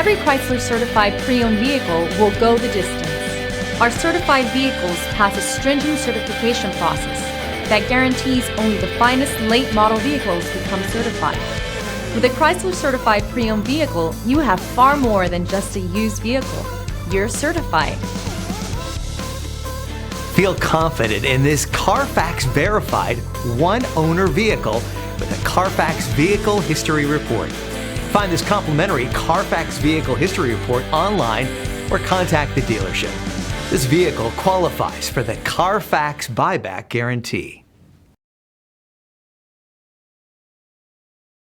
Every Chrysler certified pre-owned vehicle will go the distance. Our certified vehicles pass a stringent certification process that guarantees only the finest late model vehicles become certified. With a Chrysler certified pre-owned vehicle, you have far more than just a used vehicle. You're certified. Feel confident in this Carfax verified one-owner vehicle with a Carfax Vehicle History Report. Find this complimentary Carfax Vehicle History Report online or contact the dealership. This vehicle qualifies for the Carfax Buyback Guarantee.